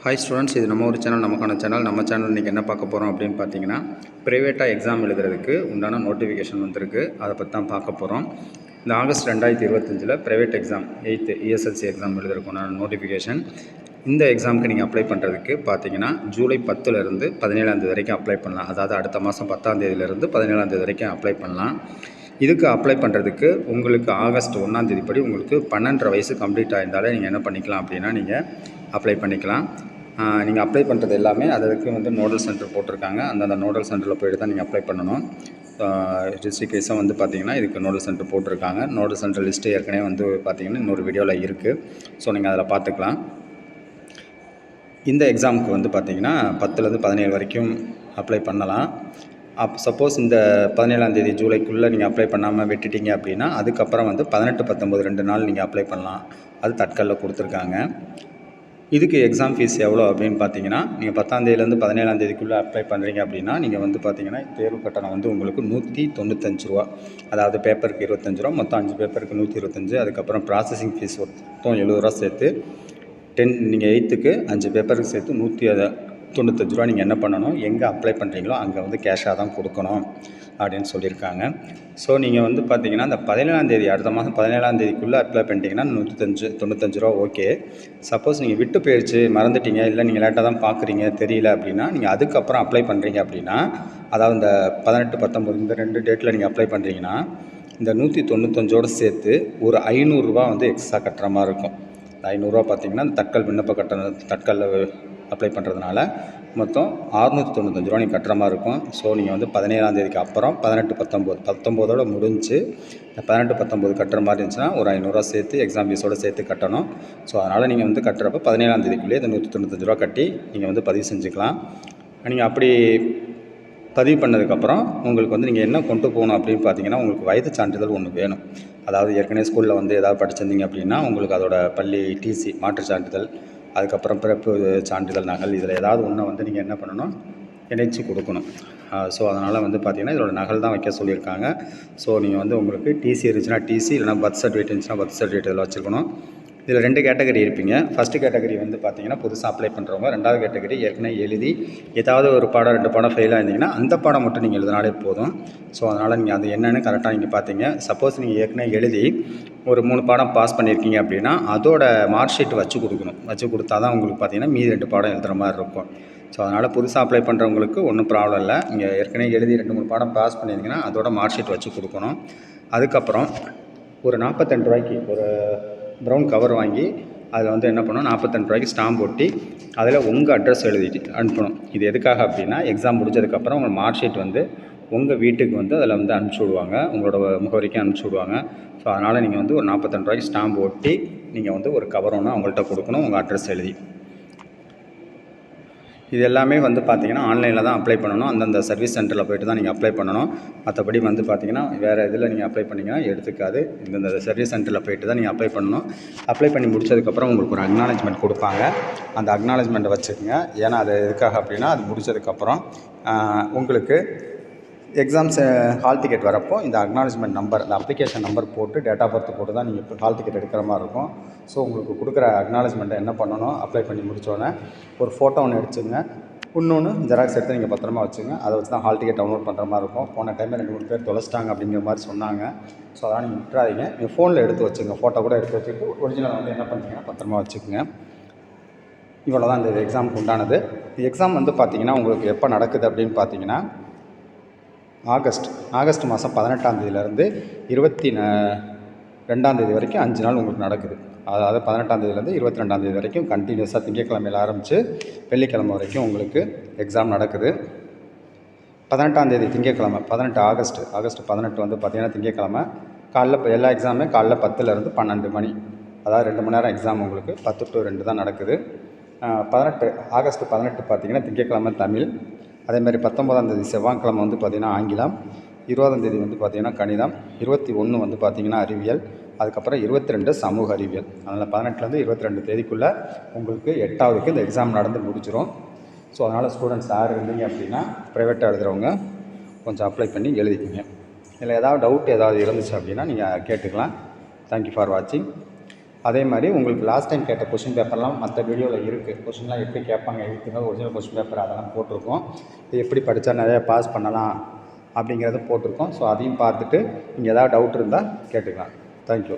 Hi students, இது நம்ம ஒரு சேனல், நமக்கான சேனல். நம்ம சேனல் இன்றைக்கி என்ன பார்க்க போகிறோம் அப்படின்னு பார்த்தீங்கன்னா, ப்ரைவேட்டாக எக்ஸாம் எழுதுறதுக்கு உண்டான நோட்டிஃபிகேஷன் வந்திருக்கு. அதை பற்றி தான் பார்க்க போகிறோம். இந்த August 2025 private exam 8th ESLC exam எழுதுறதுக்குண்டான நோட்டிஃபிகேஷன். இந்த எக்ஸாமுக்கு நீங்கள் அப்ளை பண்ணுறதுக்கு பார்த்தீங்கன்னா ஜூலை 10லேருந்து 17ஆம் தேதி வரைக்கும் அப்ளை பண்ணலாம். அதாவது அடுத்த மாதம் 10ஆம் தேதியிலேருந்து 17ஆம் தேதி வரைக்கும் அப்ளை பண்ணலாம். இதுக்கு அப்ளை பண்ணுறதுக்கு உங்களுக்கு ஆகஸ்ட் 1ஆம் தேதி படி உங்களுக்கு 12.5 வயசு கம்ப்ளீட் ஆயிருந்தாலே நீங்கள் என்ன பண்ணிக்கலாம் அப்படின்னா நீங்கள் அப்ளை பண்ணிக்கலாம். நீங்கள் அப்ளை பண்ணுறது எல்லாமே அதுக்கு வந்து நோடல் சென்டர் போட்டிருக்காங்க. அந்தந்த நோடல் சென்டரில் போய்ட்டு தான் நீங்கள் அப்ளை பண்ணணும். டிஸ்ட்ரிக்ட் வைஸாக வந்து பார்த்திங்கன்னா இதுக்கு நோடல் சென்டர் போட்டிருக்காங்க. நோடல் சென்டர் லிஸ்ட்டு ஏற்கனவே வந்து பார்த்திங்கன்னா இன்னொரு வீடியோவில் இருக்குது. ஸோ நீங்கள் அதில் பார்த்துக்கலாம். இந்த எக்ஸாமுக்கு வந்து பார்த்திங்கன்னா 10லேருந்து 17 வரைக்கும் அப்ளை பண்ணலாம். சப்போஸ் இந்த 17ஆம் தேதி ஜூலைக்குள்ளே நீங்கள் அப்ளை பண்ணாமல் விட்டுட்டீங்க அப்படின்னா அதுக்கப்புறம் வந்து 18, 19 2 நாள் நீங்கள் அப்ளை பண்ணலாம். அது தட்கலில் கொடுத்துருக்காங்க. இதுக்கு எக்ஸாம் ஃபீஸ் எவ்வளோ அப்படின்னு பார்த்தீங்கன்னா, நீங்கள் 10ஆம் தேதியிலேருந்து 17ஆம் தேதிக்குள்ளே அப்ளை பண்ணுறீங்க அப்படின்னா நீங்கள் வந்து பார்த்தீங்கன்னா தேர்வு கட்டணம் வந்து உங்களுக்கு ₹195. அதாவது பேப்பருக்கு ₹25, மொத்தம் 5 பேப்பருக்கு 125. அதுக்கப்புறம் ப்ராசஸிங் ஃபீஸ் மொத்தம் ₹70 சேர்த்து நீங்கள் 8க்கு 5 பேப்பருக்கு சேர்த்து ₹195 நீங்கள் என்ன பண்ணணும், எங்கே அப்ளை பண்ணுறீங்களோ அங்கே வந்து கேஷாக தான் கொடுக்கணும் அப்படின்னு சொல்லியிருக்காங்க. ஸோ நீங்கள் வந்து பார்த்தீங்கன்னா அந்த 17ஆம் தேதி அடுத்த மாதம் 17ஆம் தேதிக்குள்ளே அப்ளை பண்ணிட்டீங்கன்னா ₹195 ஓகே. சப்போஸ் நீங்கள் விட்டு போயிடுச்சு, மறந்துட்டீங்க, இல்லை நீங்கள் லேட்டாக தான் பார்க்குறீங்க, தெரியல அப்படின்னா நீங்கள் அதுக்கப்புறம் அப்ளை பண்ணுறீங்க அப்படின்னா, அதாவது இந்த 18, 19 இந்த 2 டேட்டில் நீங்கள் அப்ளை பண்ணுறீங்கன்னா இந்த 195 சேர்த்து ஒரு ₹500 வந்து எக்ஸ்ட்ரா கட்டுற மாதிரி இருக்கும். ₹500 பார்த்தீங்கன்னா அந்த தட்கல் விண்ணப்ப கட்டணம் தட்கலில் அப்ளை பண்ணுறதுனால மொத்தம் ₹695 நீங்கள் கட்டுற மாதிரி இருக்கும். ஸோ நீங்கள் வந்து 17ஆம் தேதிக்கு அப்புறம் 18, 19 முடிஞ்சு இந்த 18, 19 கட்டுற மாதிரி இருந்துச்சுன்னா ஒரு ₹500 சேர்த்து எக்ஸாம் ஃபீஸோடு சேர்த்து கட்டணும். ஸோ அதனால் நீங்கள் வந்து கட்டுறப்ப 17ஆம் தேதிக்குள்ளேயே இந்த ₹195 கட்டி நீங்கள் வந்து பதிவு செஞ்சுக்கலாம். நீங்கள் அப்படி பதிவு பண்ணதுக்கப்புறம் உங்களுக்கு வந்து நீங்கள் என்ன கொண்டு போகணும் அப்படின்னு பார்த்தீங்கன்னா, உங்களுக்கு வயது சான்றிதழ் ஒன்று வேணும். அதாவது ஏற்கனவே ஸ்கூலில் வந்து ஏதாவது படிச்சிருந்தீங்க அப்படின்னா உங்களுக்கு அதோட பள்ளி டிசி மாற்றுச் சான்றிதழ், அதுக்கப்புறம் பிறப்பு சான்றிதழ் நகல், இதில் ஏதாவது ஒன்றை வந்து நீங்கள் என்ன பண்ணணும், இணைச்சி கொடுக்கணும். ஸோ அதனால் வந்து பார்த்திங்கன்னா இதோட நகல் தான் வைக்க சொல்லியிருக்காங்க. ஸோ நீங்கள் வந்து உங்களுக்கு டிசி இருந்துச்சுன்னா டிசி, இல்லைனா பர்த் சர்டிஃபிகேட் இருந்துச்சுன்னா பர்த் சர்டிஃபிகேட் இதில் வச்சுருக்கணும். இதில் 2 கேட்டகரி இருப்பீங்க. ஃபஸ்ட்டு கேட்டகரி வந்து பார்த்திங்கன்னா புதுசாக அப்ளை பண்ணுறவங்க. 2வது கேட்டகரி ஏற்கனவே எழுதி ஏதாவது ஒரு பாடம் 2 பாடம் ஃபெயிலாக இருந்தீங்கன்னா அந்த பாடம் மட்டும் நீங்கள் எழுதினாலே போதும். ஸோ அதனால் நீங்கள் அது என்னென்னு கரெக்டாக நீங்கள் பார்த்தீங்க. சப்போஸ் நீங்கள் ஏற்கனவே எழுதி ஒரு 3 பாடம் பாஸ் பண்ணியிருக்கீங்க அப்படின்னா அதோட மார்க் ஷீட் வச்சு கொடுக்கணும். வச்சு கொடுத்தா தான் உங்களுக்கு பார்த்திங்கன்னா மீதி 2 பாடம் எழுதுகிற மாதிரி இருக்கும். ஸோ அதனால் புதுசாக அப்ளை பண்ணுறவங்களுக்கு ஒன்றும் ப்ராப்ளம் இல்லை. நீங்கள் ஏற்கனவே எழுதி 2, 3 பாடம் பாஸ் பண்ணியிருந்தீங்கன்னா அதோட மார்க் ஷீட் வச்சு கொடுக்கணும். அதுக்கப்புறம் ஒரு ₹42 ஒரு ப்ரௌன் கவர் வாங்கி அதில் வந்து என்ன பண்ணணும், ₹42 ஸ்டாம்ப் ஒட்டி அதில் உங்கள் அட்ரஸ் எழுதிட்டு அனுப்பணும். இது எதுக்காக அப்படின்னா, எக்ஸாம் முடிஞ்சதுக்கப்புறம் உங்கள் மார்க் ஷீட் வந்து உங்கள் வீட்டுக்கு வந்து அதில் வந்து அனுப்பிச்சி விடுவாங்க, உங்களோட முகவரிக்கு அனுப்பிச்சி விடுவாங்க. ஸோ அதனால் நீங்கள் வந்து ஒரு ₹42 ஸ்டாம்ப் ஒட்டி நீங்கள் வந்து ஒரு கவர் ஒன்று அவங்கள்ட்ட கொடுக்கணும், உங்கள் அட்ரஸ் எழுதி. இது எல்லாமே வந்து பார்த்திங்கன்னா ஆன்லைனில் தான் அப்ளை பண்ணணும். அந்தந்த சர்வீஸ் சென்டரில் போய்ட்டு தான் நீங்கள் அப்ளை பண்ணணும். மற்றபடி வந்து பார்த்திங்கன்னா வேறு இதில் நீங்கள் அப்ளை பண்ணிங்கன்னா எடுத்துக்காது. இந்தந்த சர்வீஸ் சென்டரில் போய்ட்டு தான் நீங்கள் அப்ளை பண்ணணும். அப்ளை பண்ணி முடிச்சதுக்கப்புறம் உங்களுக்கு ஒரு அக்னாலஜ்மெண்ட் கொடுப்பாங்க. அந்த அக்னாலஜ்மெண்ட்டை வச்சுக்கோங்க. ஏன்னா அது எதுக்காக அப்படின்னா, அது முடிச்சதுக்கப்புறம் உங்களுக்கு எக்ஸாம்ஸ் ஹால் டிக்கெட் வரப்போ இந்த அக்னாலஜ்மெண்ட் நம்பர், இந்த அப்ளிகேஷன் நம்பர் போட்டு டேட் ஆஃப் பர்த் போட்டு தான் நீங்கள் இப்போ ஹால் டிக்கெட் எடுக்கிற மாதிரி இருக்கும். ஸோ உங்களுக்கு கொடுக்குற அக்னாலஜ்மெண்ட்டை என்ன பண்ணணும், அப்ளை பண்ணி முடித்தோடனே ஒரு ஃபோட்டோ ஒன்று எடுத்துங்க, இன்னொன்று ஜெராக்ஸ் எடுத்து நீங்கள் பத்திரமா வச்சுங்க. அதை வச்சு தான் ஹால் டிக்கெட் டவுன்லோட் பண்ணுற மாதிரி இருக்கும். போன டைமில் 2, 3 பேர் தொலைச்சிட்டாங்க அப்படிங்கிற மாதிரி சொன்னாங்க. ஸோ அதனால் நீங்கள் விட்டுறாதீங்க. நீங்கள் ஃபோனில் எடுத்து வச்சுங்க, ஃபோட்டோ கூட எடுத்து வச்சுட்டு ஒரிஜினல் வந்து என்ன பண்ணுறீங்கன்னா பத்திரமா வச்சுக்கோங்க. இவ்வளோ தான் இந்த எக்ஸாமுக்கு உண்டானது. இந்த எக்ஸாம் வந்து பார்த்திங்கன்னா உங்களுக்கு எப்போ நடக்குது அப்படின்னு பார்த்தீங்கன்னா, ஆகஸ்ட் மாதம் 18ஆம் தேதியிலேருந்து 22ஆம் தேதி வரைக்கும் 5 நாள் உங்களுக்கு நடக்குது. அதாவது 18ஆம் தேதியிலேருந்து 22ஆம் தேதி வரைக்கும் கண்டினியூஸாக திங்கட்கிழமையில் ஆரம்பித்து வெள்ளிக்கிழமை வரைக்கும் உங்களுக்கு எக்ஸாம் நடக்குது. 18ஆம் தேதி திங்கட்கிழமை 18 ஆகஸ்ட் 18 வந்து பார்த்திங்கன்னா திங்கட்கிழமை காலைல எல்லா எக்ஸாமுமே காலைல 10லேருந்து 12 மணி, அதாவது 2 மணி நேரம் எக்ஸாம் உங்களுக்கு 10 to 2 தான் நடக்குது. ஆகஸ்ட் 18 பார்த்திங்கன்னா திங்கட்கிழமை தமிழ், அதேமாதிரி 19ஆம் தேதி செவ்வாய்க்கிழமை வந்து பார்த்திங்கன்னா ஆங்கிலம், 20ஆம் தேதி வந்து பார்த்திங்கன்னா கணிதம், 21 வந்து பார்த்திங்கன்னா அறிவியல், அதுக்கப்புறம் 22 சமூக அறிவியல். அதனால் 18லேருந்து 22 தேதிக்குள்ளே உங்களுக்கு 8ஆவதுக்கு இந்த எக்ஸாம் நடந்து முடிச்சிடும். ஸோ அதனால் ஸ்டூடெண்ட்ஸ் யார் இருந்தீங்க அப்படின்னா ப்ரைவேட்டாக எழுதுகிறவங்க கொஞ்சம் அப்ளை பண்ணி எழுதிக்கிங்க. இதில் ஏதாவது டவுட் ஏதாவது இருந்துச்சு அப்படின்னா நீங்கள் கேட்டுக்கலாம். தேங்க்யூ ஃபார் வாட்சிங். அதே மாதிரி உங்களுக்கு லாஸ்ட் டைம் கேட்ட கொஷின் பேப்பர்லாம் மற்ற வீடியோவில் இருக்குது. கொஷின்லாம் எப்படி கேட்பாங்க, எதுக்குங்க ஒரிஜினல் கொஷின் பேப்பர் அதெல்லாம் போட்டிருக்கோம். இது எப்படி படித்தா நிறையா பாஸ் பண்ணலாம் அப்படிங்கிறத போட்டிருக்கோம். ஸோ அதையும் பார்த்துட்டு நீங்கள் ஏதாவது டவுட் இருந்தால் கேட்டுக்கலாம். தேங்க்யூ.